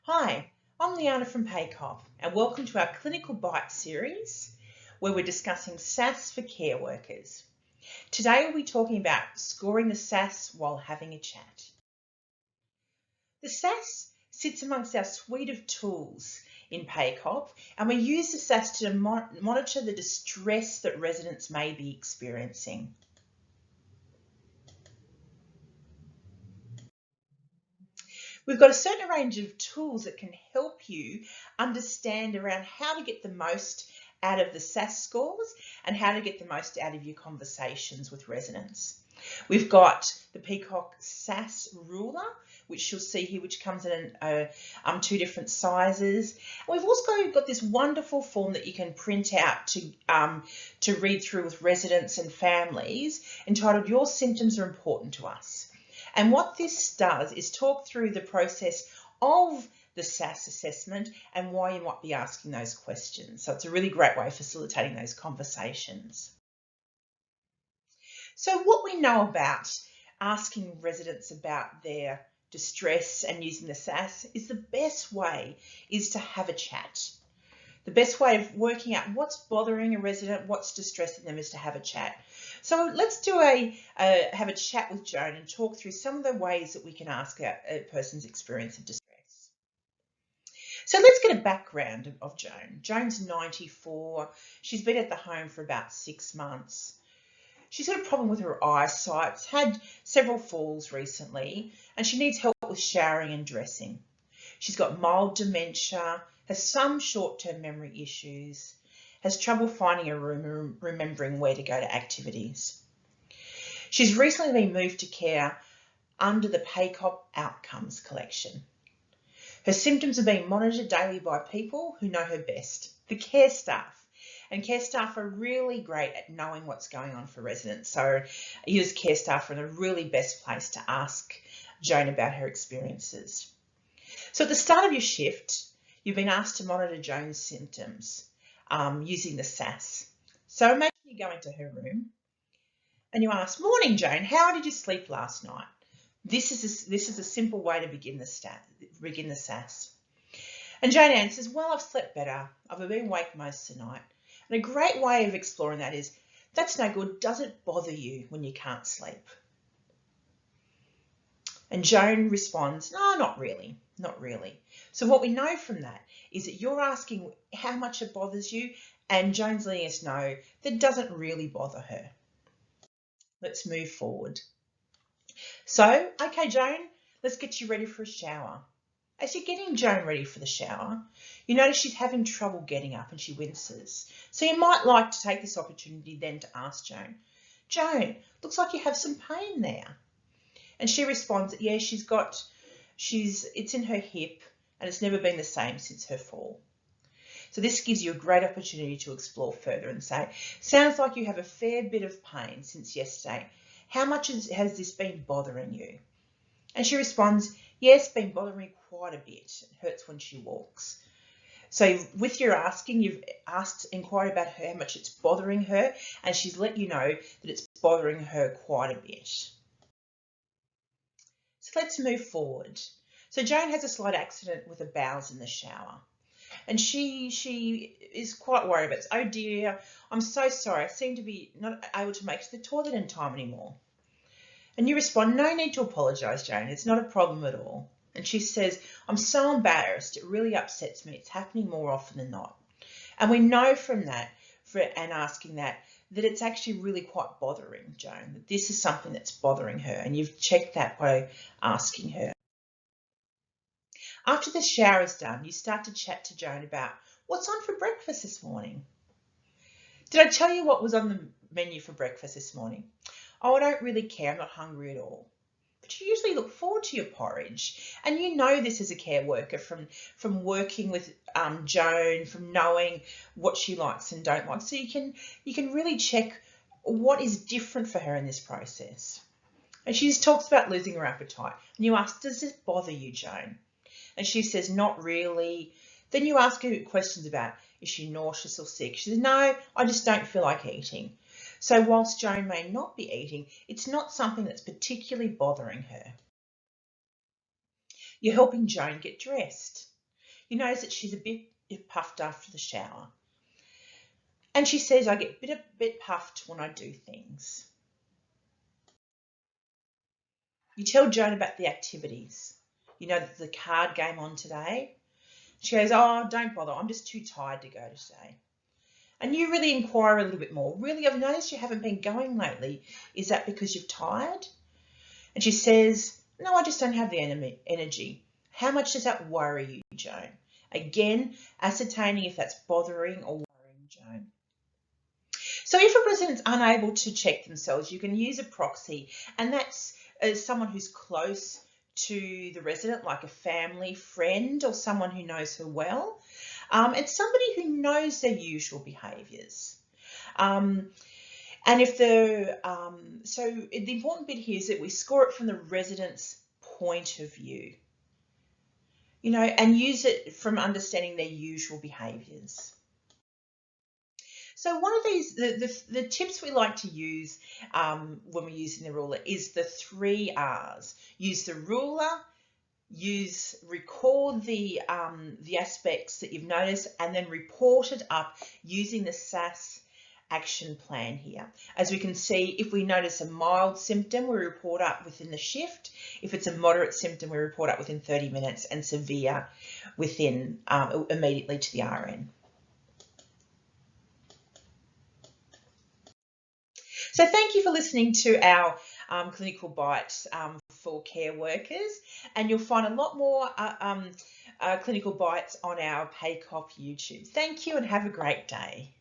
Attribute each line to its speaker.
Speaker 1: Hi, I'm Liana from PACOP and welcome to our Clinical Bites series where we're discussing SAS for care workers. Today we'll be talking about scoring the SAS while having a chat. The SAS sits amongst our suite of tools in PACOP and we use the SAS to monitor the distress that residents may be experiencing. We've got a certain range of tools that can help you understand around how to get the most out of the SAS scores and how to get the most out of your conversations with residents. We've got the PACOP SAS ruler, which you'll see here, which comes in two different sizes. And we've also got this wonderful form that you can print out to read through with residents and families entitled "Your Symptoms Are Important to Us." And what this does is talk through the process of the SAS assessment and why you might be asking those questions. So it's a really great way of facilitating those conversations. So what we know about asking residents about their distress and using the SAS is the best way is to have a chat. The best way of working out what's bothering a resident, what's distressing them, is to have a chat. So let's have a chat with Joan and talk through some of the ways that we can ask a person's experience of distress. So let's get a background of Joan. Joan's 94. She's been at the home for about 6 months. She's got a problem with her eyesight, had several falls recently, and she needs help with showering and dressing. She's got mild dementia, has some short-term memory issues, has trouble finding a room and remembering where to go to activities. She's recently been moved to care under the PACOP Outcomes collection. Her symptoms are being monitored daily by people who know her best, the care staff. And care staff are really great at knowing what's going on for residents. So you as care staff are in the really best place to ask Joan about her experiences. So at the start of your shift, you've been asked to monitor Joan's symptoms using the SAS. So imagine you go into her room and you ask, "Morning, Joan, how did you sleep last night?" This is a simple way to begin the SAS. And Joan answers, "Well, I've slept better. I've been awake most of the night." And a great way of exploring that is, "That's no good. Does it bother you when you can't sleep?" And Joan responds, "No, not really, not really." So what we know from that is that you're asking how much it bothers you, and Joan's letting us know that it doesn't really bother her. Let's move forward. So, okay, Joan, let's get you ready for a shower. As you're getting Joan ready for the shower, you notice she's having trouble getting up and she winces. So you might like to take this opportunity then to ask Joan, "Joan, looks like you have some pain there." And she responds, "Yeah, it's in her hip and it's never been the same since her fall." So this gives you a great opportunity to explore further and say, "Sounds like you have a fair bit of pain since yesterday. How much has this been bothering you?" And she responds, "Yes, it's been bothering me quite a bit. It hurts when she walks." So with your asking, you've inquired about how much it's bothering her, and she's let you know that it's bothering her quite a bit. So let's move forward. So Joan has a slight accident with her bowels in the shower. And she is quite worried about it. "Oh dear, I'm so sorry. I seem to be not able to make it to the toilet in time anymore." And you respond, "No need to apologise, Joan. It's not a problem at all." And she says, "I'm so embarrassed. It really upsets me. It's happening more often than not." And we know from that, and asking that it's actually really quite bothering Joan, that this is something that's bothering her. And you've checked that by asking her. After the shower is done, you start to chat to Joan about what's on for breakfast this morning. "Did I tell you what was on the menu for breakfast this morning?" "Oh, I don't really care. I'm not hungry at all." But you usually look forward to your porridge. And you know this as a care worker from working with Joan, from knowing what she likes and don't like. So you can really check what is different for her in this process. And she talks about losing her appetite. And you ask, "Does this bother you, Joan?" And she says, "Not really." Then you ask her questions about, is she nauseous or sick? She says, "No, I just don't feel like eating." So whilst Joan may not be eating, it's not something that's particularly bothering her. You're helping Joan get dressed. You notice that she's a bit puffed after the shower. And she says, I get a bit puffed when I do things. You tell Joan about the activities. You know, there's a card game on today. She goes, oh, don't bother. I'm just too tired to go today. And you really inquire a little bit more. Really, I've noticed you haven't been going lately. Is that because you're tired? And she says, no, I just don't have the energy. How much does that worry you, Joan? Again, ascertaining if that's bothering or worrying Joan. So if a resident's unable to check themselves, you can use a proxy, and that's someone who's close to the resident, like a family friend or someone who knows her well. It's somebody who knows their usual behaviours. And if so the important bit here is that we score it from the resident's point of view, you know, and use it from understanding their usual behaviours. So one of these, the tips we like to use when we're using the ruler is the 3 R's. Use the ruler, record the aspects that you've noticed, and then report it up using the SAS action plan here. As we can see, if we notice a mild symptom, we report up within the shift. If it's a moderate symptom, we report up within 30 minutes, and severe within immediately to the RN. So thank you for listening to our clinical bites for care workers, and you'll find a lot more clinical bites on our PACOP YouTube. Thank you and have a great day.